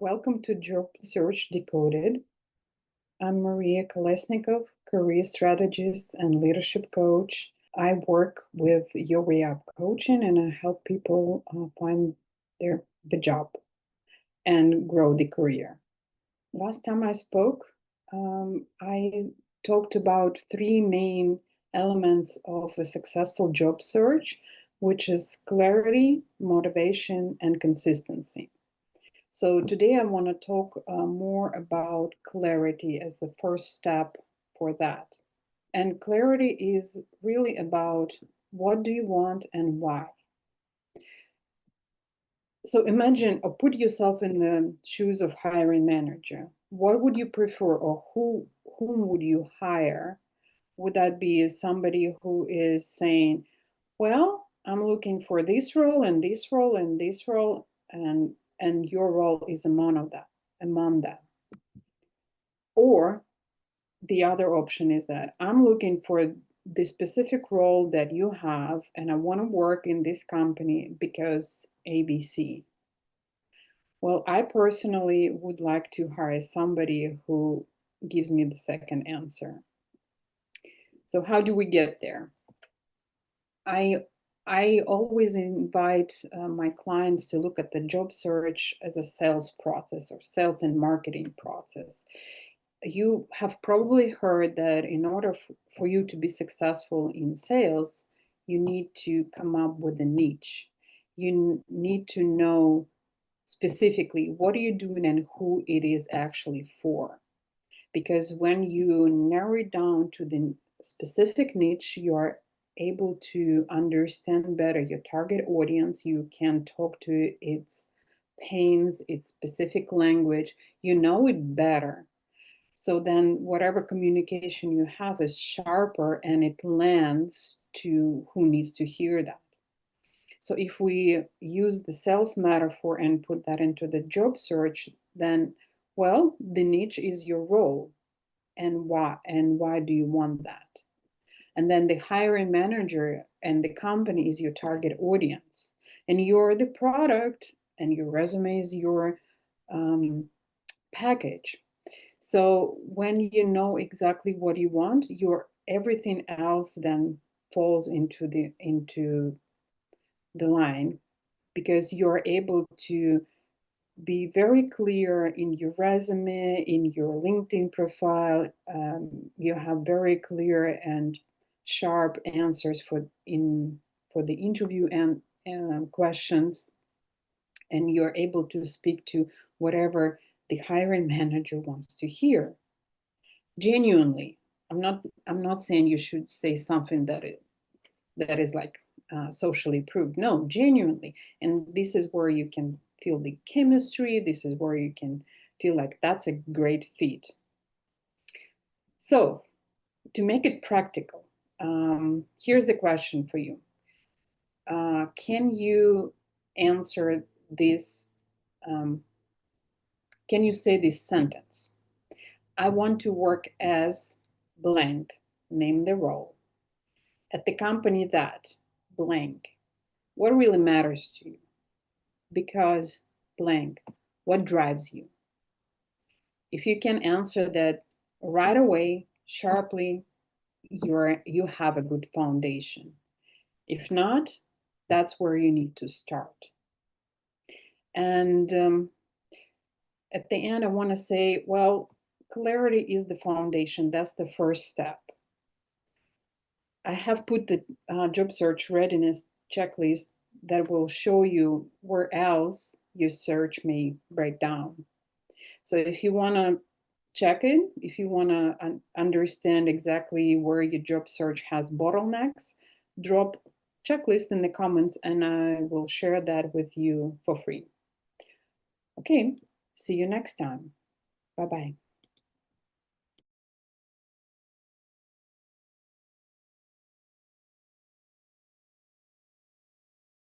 Welcome to Job Search Decoded. I'm Maria Kolesnikov, career strategist and leadership coach. I work with Your Way Up coaching and I help people find the job and grow the career. Last time I spoke, I talked about three main elements of a successful job search, which is clarity, motivation, and consistency. So today I want to talk more about clarity as the first step for that. And clarity is really about what do you want and why. So imagine or put yourself in the shoes of hiring manager. What would you prefer, or whom would you hire? Would that be somebody who is saying, well, I'm looking for this role and this role and this role, and your role is among them. Or the other option is that I'm looking for the specific role that you have, and I want to work in this company because ABC. Well, I personally would like to hire somebody who gives me the second answer. So how do we get there? I always invite my clients to look at the job search as a sales process or sales and marketing process. You have probably heard that in order for you to be successful in sales, you need to come up with a niche. You need to know specifically what are you doing and who it is actually for. Because when you narrow it down to the specific niche, you are able to understand better your target audience. You can talk to its pains, its specific language. You know it better. So then whatever communication you have is sharper and it lands to who needs to hear that. So if we use the sales metaphor and put that into the job search, then, well, the niche is your role. And why do you want that? And then the hiring manager and the company is your target audience. And you're the product, and your resume is your package. So when you know exactly what you want, your everything else then falls into the line, because you're able to be very clear in your resume, in your LinkedIn profile. You have very clear and sharp answers for the interview and questions, and you're able to speak to whatever the hiring manager wants to hear. Genuinely, I'm not saying you should say something that is like socially proved. No, genuinely. And this is where you can feel the chemistry. This is where you can feel like that's a great fit. So to make it practical, here's a question for you. Can you answer this? Can you say this sentence? I want to work as blank, name the role, at the company that blank. What really matters to you? Because blank, what drives you? If you can answer that right away, sharply, you have a good foundation. If not, that's where you need to start. And at the end, I want to say, well, clarity is the foundation. That's the first step. I have put the job search readiness checklist that will show you where else your search may break down. So if you want to check it, if you want to understand exactly where your job search has bottlenecks, drop checklist in the comments and I will share that with you for free. Okay, see you next time. Bye-bye.